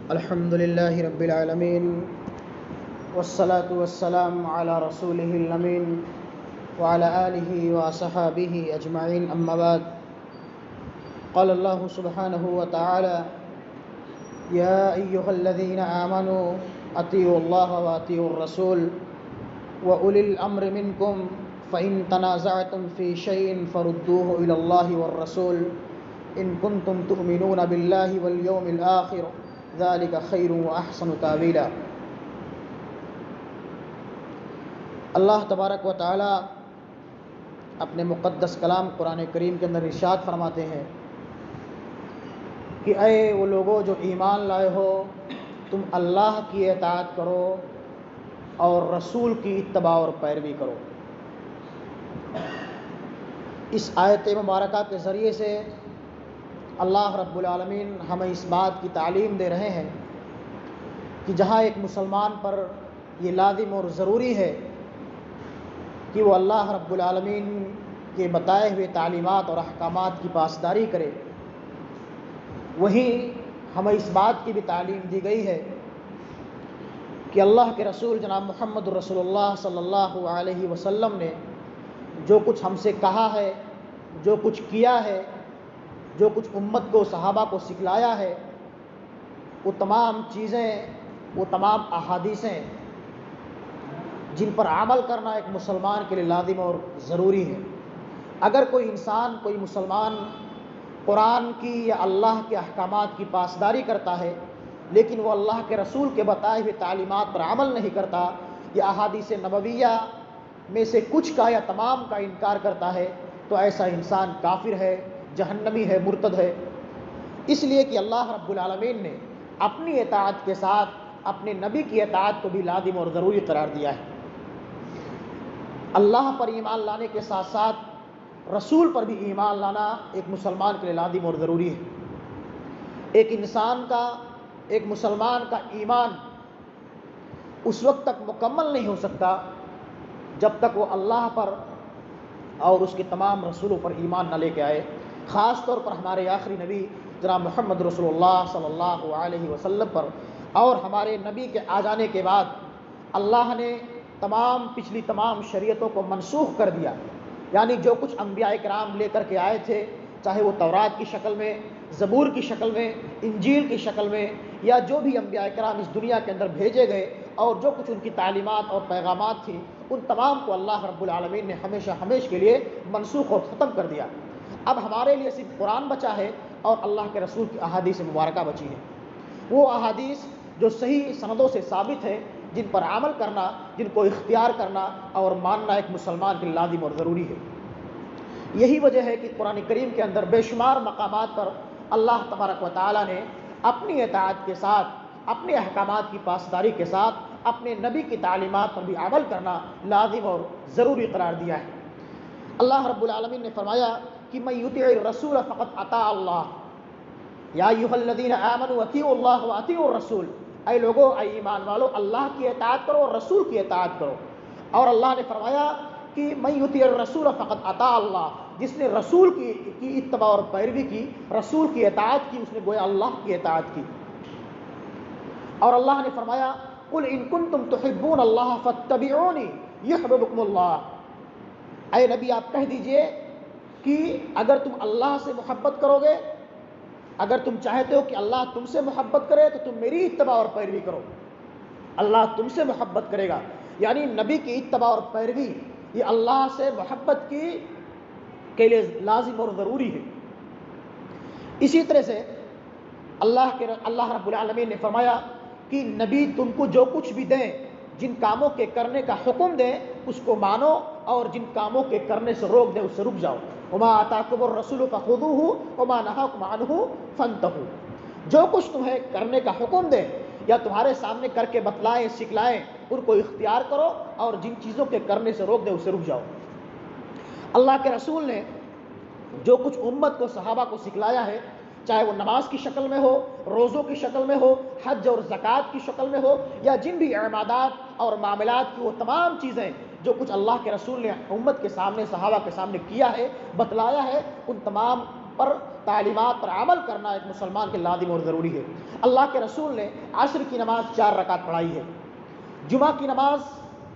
الحمد لله رب العالمين والصلاة والسلام على رسوله الأمين وعلى آله وصحابه أجمعين أما بعد قال الله سبحانه وتعالى يا أيها الذين آمنوا أطيعوا الله وأطيعوا الرسول وأولي الأمر منكم فإن تنازعتم في شيء فردوه إلى الله والرسول إن كنتم تؤمنون بالله واليوم الآخر ذلك خير وأحسن تأويلا۔ اللہ تبارک و تعالی اپنے مقدس کلام قرآن کریم کے اندر ارشاد فرماتے ہیں کہ اے وہ لوگوں جو ایمان لائے ہو، تم اللہ کی اطاعت کرو اور رسول کی اتباع اور پیروی کرو۔ اس آیت مبارکہ کے ذریعے سے اللہ رب العالمین ہمیں اس بات کی تعلیم دے رہے ہیں کہ جہاں ایک مسلمان پر یہ لازم اور ضروری ہے کہ وہ اللہ رب العالمین کے بتائے ہوئے تعلیمات اور احکامات کی پاسداری کرے، وہیں ہمیں اس بات کی بھی تعلیم دی گئی ہے کہ اللہ کے رسول جناب محمد رسول اللہ صلی اللہ علیہ وسلم نے جو کچھ ہم سے کہا ہے، جو کچھ کیا ہے، جو کچھ امت کو صحابہ کو سکھلایا ہے، وہ تمام چیزیں، وہ تمام احادیثیں جن پر عمل کرنا ایک مسلمان کے لیے لازم اور ضروری ہے۔ اگر کوئی انسان، کوئی مسلمان قرآن کی یا اللہ کے احکامات کی پاسداری کرتا ہے لیکن وہ اللہ کے رسول کے بتائے ہوئے تعلیمات پر عمل نہیں کرتا یا احادیث نبویہ میں سے کچھ کا یا تمام کا انکار کرتا ہے تو ایسا انسان کافر ہے، جہنمی ہے، مرتد ہے۔ اس لیے کہ اللہ رب العالمین نے اپنی اطاعت کے ساتھ اپنے نبی کی اطاعت کو بھی لازم اور ضروری قرار دیا ہے۔ اللہ پر ایمان لانے کے ساتھ ساتھ رسول پر بھی ایمان لانا ایک مسلمان کے لیے لازم اور ضروری ہے۔ ایک انسان کا، ایک مسلمان کا ایمان اس وقت تک مکمل نہیں ہو سکتا جب تک وہ اللہ پر اور اس کے تمام رسولوں پر ایمان نہ لے کے آئے۔ خاص طور پر ہمارے آخری نبی جناب محمد رسول اللہ صلی اللہ علیہ وسلم پر اور ہمارے نبی کے آ جانے کے بعد اللہ نے پچھلی تمام شریعتوں کو منسوخ کر دیا، یعنی جو کچھ انبیاء کرام لے کر کے آئے تھے، چاہے وہ تورات کی شکل میں، زبور کی شکل میں، انجیل کی شکل میں، یا جو بھی انبیاء کرام اس دنیا کے اندر بھیجے گئے اور جو کچھ ان کی تعلیمات اور پیغامات تھی، ان تمام کو اللہ رب العالمین نے ہمیشہ کے لیے منسوخ اور ختم کر دیا۔ اب ہمارے لیے صرف قرآن بچا ہے اور اللہ کے رسول کی احادیث مبارکہ بچی ہے، وہ احادیث جو صحیح سندوں سے ثابت ہے، جن پر عمل کرنا، جن کو اختیار کرنا اور ماننا ایک مسلمان کے لازم اور ضروری ہے۔ یہی وجہ ہے کہ قرآن کریم کے اندر بے شمار مقامات پر اللہ تبارک و تعالی نے اپنی اطاعت کے ساتھ، اپنے احکامات کی پاسداری کے ساتھ اپنے نبی کی تعلیمات پر بھی عمل کرنا لازم اور ضروری قرار دیا ہے۔ اللہ رب العالمین نے فرمایا کہ من یطع الرسول فقد اطاع اللہ، یا ایھا الذین آمنوا اطیعوا اللہ واطیعوا الرسول، اے لوگو، اے ایمان والو، اللہ کی اطاعت کرو اور رسول کی اطاعت کرو۔ اور اللہ نے فرمایا کہ من یطع الرسول فقد اطاع اللہ، جس نے رسول کی اتباع اور پیروی کی، رسول کی اطاعت کی، اس نے گویا اللہ کی اطاعت کی۔ اور اللہ نے فرمایا قل ان کنتم تحبون اللہ فاتبعونی یحببکم اللہ، اے نبی آپ کہہ دیجئے کہ اگر تم اللہ سے محبت کرو گے، اگر تم چاہتے ہو کہ اللہ تم سے محبت کرے تو تم میری اتباع اور پیروی کرو، اللہ تم سے محبت کرے گا۔ یعنی نبی کی اتباع اور پیروی یہ اللہ سے محبت کے لیے لازم اور ضروری ہے۔ اسی طرح سے اللہ رب العالمین نے فرمایا کہ نبی تم کو جو کچھ بھی دیں، جن کاموں کے کرنے کا حکم دیں اس کو مانو، اور جن کاموں کے کرنے سے روک دیں اس سے رک جاؤ۔ وما آتاکم الرسول فخذوہ وما نہاکم عنہ فانتہوا، جو کچھ تمہیں کرنے کا حکم دیں یا تمہارے سامنے کر کے بتلائیں، سکھلائیں، ان کو اختیار کرو، اور جن چیزوں کے کرنے سے روک دیں اس سے رک جاؤ۔ اللہ کے رسول نے جو کچھ امت کو، صحابہ کو سکھلایا ہے، چاہے وہ نماز کی شکل میں ہو، روزوں کی شکل میں ہو، حج اور زکوٰۃ کی شکل میں ہو، یا جن بھی عبادات اور معاملات کی وہ تمام چیزیں جو کچھ اللہ کے رسول نے امت کے سامنے، صحابہ کے سامنے کیا ہے، بتلایا ہے، ان تمام پر تعلیمات پر عمل کرنا ایک مسلمان کے لازم اور ضروری ہے۔ اللہ کے رسول نے عصر کی نماز 4 رکعت پڑھائی ہے، جمعہ کی نماز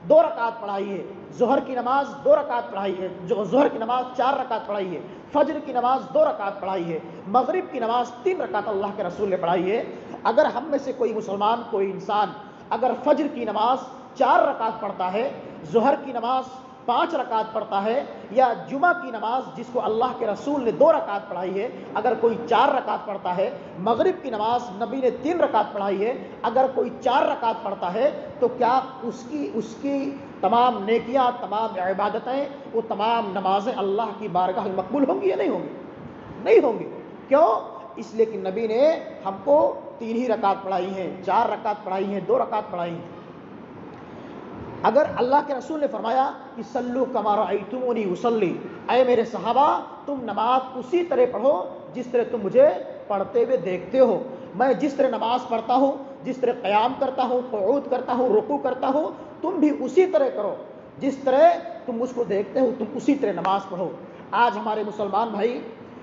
2 رکعت پڑھائی ہے، ظہر کی نماز 2 رکعت پڑھائی ہے، ظہر کی نماز 4 رکعت پڑھائی ہے، فجر کی نماز 2 رکعت پڑھائی ہے، مغرب کی نماز 3 رکعت اللہ کے رسول نے پڑھائی ہے۔ اگر ہم میں سے کوئی مسلمان، کوئی انسان اگر فجر کی نماز 4 رکعت پڑھتا ہے، ظہر کی نماز 5 رکعت پڑھتا ہے، یا جمعہ کی نماز جس کو اللہ کے رسول نے 2 رکعت پڑھائی ہے اگر کوئی 4 رکعت پڑھتا ہے، مغرب کی نماز نبی نے 3 رکعت پڑھائی ہے اگر کوئی 4 رکعت پڑھتا ہے، تو کیا اس کی تمام نیکیاں، تمام عبادتیں، وہ تمام نمازیں اللہ کی بارگاہ میں مقبول ہوں گی یا نہیں ہوں گی؟ نہیں ہوں گی۔ کیوں؟ اس لیے کہ نبی نے ہم کو 3 ہی رکعت پڑھائی ہیں، 4 رکعت پڑھائی ہیں، 2 رکعت پڑھائی ہیں۔ اگر اللہ کے رسول نے فرمایا کہ صلو کما رأیتمونی اصلی، اے میرے صحابہ تم نماز اسی طرح پڑھو جس طرح تم مجھے پڑھتے ہوئے دیکھتے ہو، میں جس طرح نماز پڑھتا ہوں، جس طرح قیام کرتا ہوں، قعود کرتا ہوں، رکوع کرتا ہوں، تم بھی اسی طرح کرو، جس طرح تم مجھ کو دیکھتے ہو تم اسی طرح نماز پڑھو۔ آج ہمارے مسلمان بھائی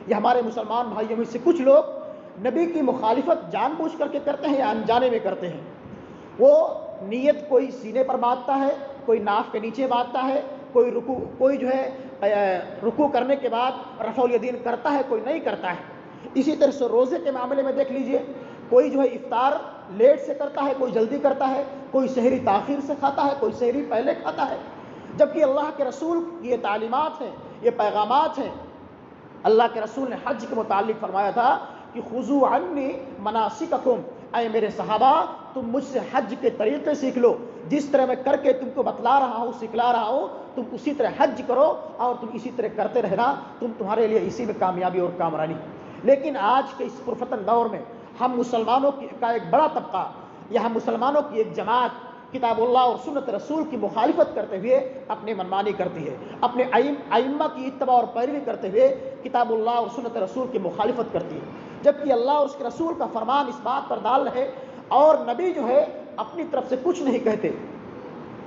یا ہمارے مسلمان بھائیوں میں سے کچھ لوگ نبی کی مخالفت جان بوجھ کر کے کرتے ہیں یا انجانے میں کرتے ہیں۔ وہ نیت کوئی سینے پر باندھتا ہے، کوئی ناف کے نیچے باندھتا ہے، کوئی جو ہے رکوع کرنے کے بعد رفع الیدین کرتا ہے، کوئی نہیں کرتا ہے۔ اسی طرح سے روزے کے معاملے میں دیکھ لیجئے، کوئی جو ہے افطار لیٹ سے کرتا ہے، کوئی جلدی کرتا ہے، کوئی سحری تاخیر سے کھاتا ہے، کوئی سحری پہلے کھاتا ہے، جبکہ اللہ کے رسول کی یہ تعلیمات ہیں، یہ پیغامات ہیں۔ اللہ کے رسول نے حج کے متعلق فرمایا تھا کہ خذوا عنی مناسککم، اے میرے صحابہ تم مجھ سے حج کے طریقے سیکھ لو، جس طرح میں کر کے تم کو بتلا رہا ہوں، سکھلا رہا ہوں، تم اسی طرح حج کرو اور تم اسی طرح کرتے رہنا، تمہارے لیے اسی میں کامیابی اور کامرانی۔ لیکن آج کے اس پرفتن دور میں ہم مسلمانوں کا ایک بڑا طبقہ یا ہم مسلمانوں کی ایک جماعت کتاب اللہ اور سنت رسول کی مخالفت کرتے ہوئے اپنی منمانی کرتی ہے، اپنے ائمہ کی اتباع اور پیروی کرتے ہوئے کتاب اللہ اور سنت رسول کی مخالفت کرتی ہے، جبکہ اللہ اور اس کے رسول کا فرمان اس بات پر ڈال رہے اور نبی جو ہے اپنی طرف سے کچھ نہیں کہتے،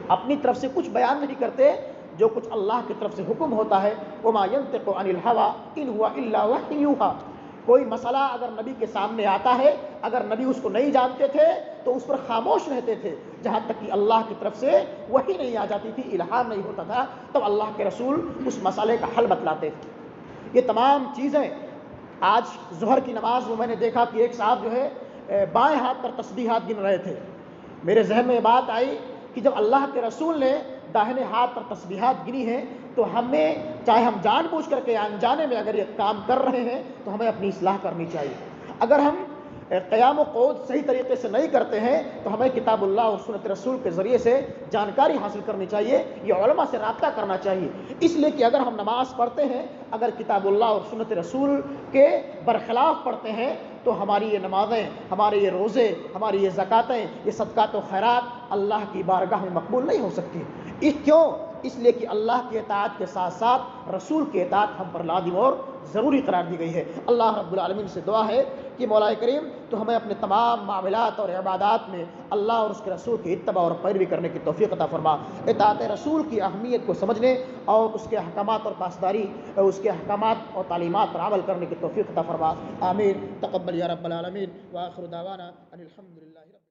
اپنی طرف سے کچھ بیان نہیں کرتے، جو کچھ اللہ کی طرف سے حکم ہوتا ہے وما ينطق عن الهوى ان هو الا وحی یوحی۔ کوئی مسئلہ اگر نبی کے سامنے آتا ہے، اگر نبی اس کو نہیں جانتے تھے تو اس پر خاموش رہتے تھے جہاں تک کہ اللہ کی طرف سے وحی نہیں آ جاتی تھی، الہام نہیں ہوتا تھا، تب اللہ کے رسول اس مسئلے کا حل بتلاتے تھے۔ یہ تمام چیزیں آج ظہر کی نماز میں میں نے دیکھا کہ ایک صاحب جو ہے بائیں ہاتھ پر تسبیحات گن رہے تھے۔ میرے ذہن میں یہ بات آئی کہ جب اللہ کے رسول نے داہنے ہاتھ پر تسبیحات گنی ہیں تو ہمیں، چاہے ہم جان بوجھ کر کے انجانے میں اگر یہ کام کر رہے ہیں تو ہمیں اپنی اصلاح کرنی چاہیے۔ اگر ہم قیام و قعود صحیح طریقے سے نہیں کرتے ہیں تو ہمیں کتاب اللہ اور سنت رسول کے ذریعے سے جانکاری حاصل کرنی چاہیے، یہ علماء سے رابطہ کرنا چاہیے، اس لیے کہ اگر ہم نماز پڑھتے ہیں، اگر کتاب اللہ اور سنت رسول کے برخلاف پڑھتے ہیں تو ہماری یہ نمازیں، ہمارے یہ روزے، ہماری یہ زکاتیں، یہ صدقات و خیرات اللہ کی بارگاہ میں مقبول نہیں ہو سکتی۔ کیوں؟ اس لیے کہ اللہ کی اطاعت کے ساتھ ساتھ رسول کی اطاعت ہم پر لازم اور ضروری قرار دی گئی ہے۔ اللہ رب العالمین سے دعا ہے کہ مولا کریم تو ہمیں اپنے تمام معاملات اور عبادات میں اللہ اور اس کے رسول کی اتباع اور پیروی کرنے کی توفیق عطا فرما، اطاعت رسول کی اہمیت کو سمجھنے اور اس کے احکامات اور پاسداری، اس کے احکامات اور تعلیمات پر عمل کرنے کی توفیق عطا فرما۔ آمین۔ تقبل یا رب العالمین۔ وآخر دعوانا ان الحمد للہ۔